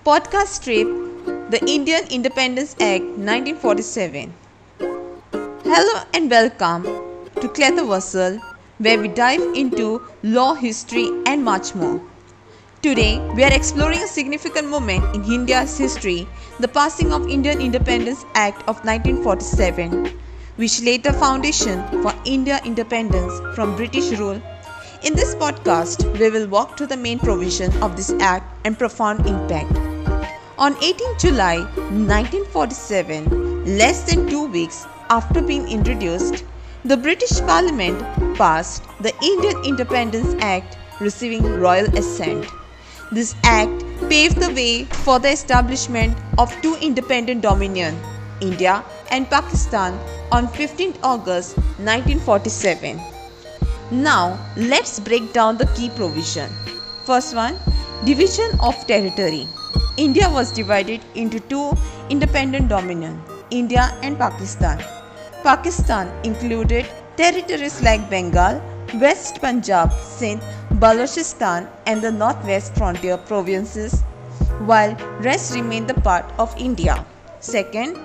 podcast trip, the Indian Independence Act 1947. Hello and welcome to Clethaversal, where we dive into law, history, and much more. Today, we are exploring a significant moment in India's history, the passing of Indian Independence Act of 1947, which laid the foundation for India's independence from British rule. In this podcast, we will walk through the main provision of this act and profound impact. On 18 July 1947, less than 2 weeks after being introduced, the British Parliament passed the Indian Independence Act, receiving royal assent. This act paved the way for the establishment of two independent dominions, India and Pakistan, on 15 August 1947. Now, let's break down the key provision. First one, division of territory. India was divided into two independent dominions, India and Pakistan. Pakistan included territories like Bengal, West Punjab, Sindh, Balochistan and the northwest frontier provinces, while rest remained the part of India. Second,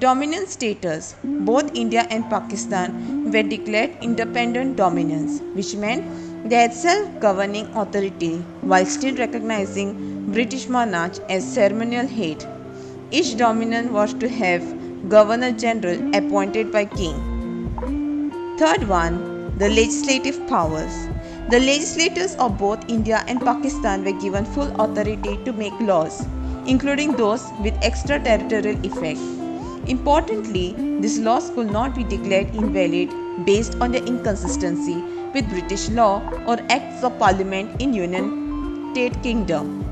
dominant status. Both India and Pakistan were declared independent dominions, which meant they had self-governing authority while still recognizing British monarch as ceremonial head. Each dominion was to have Governor General appointed by King. Third one, the legislative powers. The legislators of both India and Pakistan were given full authority to make laws, including those with extraterritorial effect. Importantly, these laws could not be declared invalid based on their inconsistency with British law or acts of parliament in United Kingdom.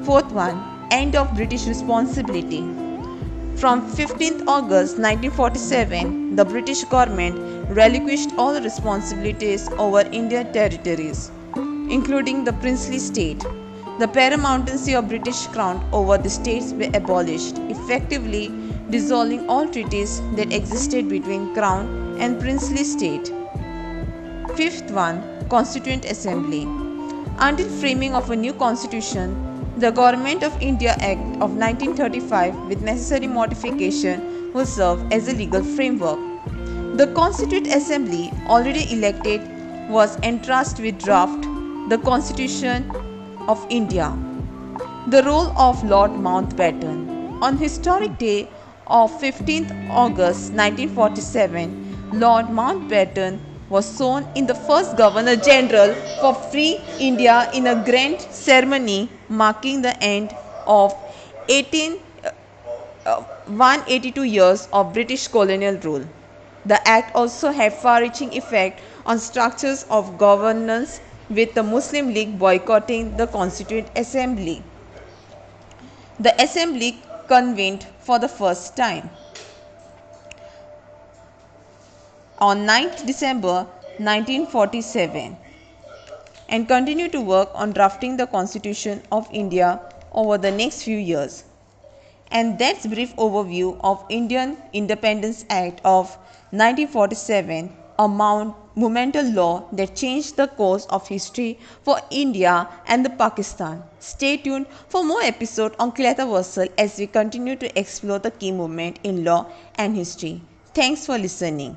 Fourth one, end of British responsibility. From 15th August 1947, the British government relinquished all responsibilities over Indian territories, including the princely state. The paramountcy of British crown over the states were abolished, effectively dissolving all treaties that existed between crown and princely state. Fifth one, Constituent Assembly. Until framing of a new constitution, the Government of India Act of 1935 with necessary modification will serve as a legal framework. The Constituent Assembly, already elected, was entrusted with draft the Constitution of India. The role of Lord Mountbatten. On historic day of 15th August 1947, Lord Mountbatten was sworn in the first Governor General for Free India in a grand ceremony marking the end of 182 years of British colonial rule. The Act also had far-reaching effect on structures of governance, with the Muslim League boycotting the Constituent Assembly. The Assembly convened for the first time on 9th December 1947 and continued to work on drafting the Constitution of India over the next few years. And that's a brief overview of Indian Independence Act of 1947, a monumental law that changed the course of history for India and the Pakistan. Stay tuned for more episodes on Clethaversal as we continue to explore the key moment in law and history. Thanks for listening.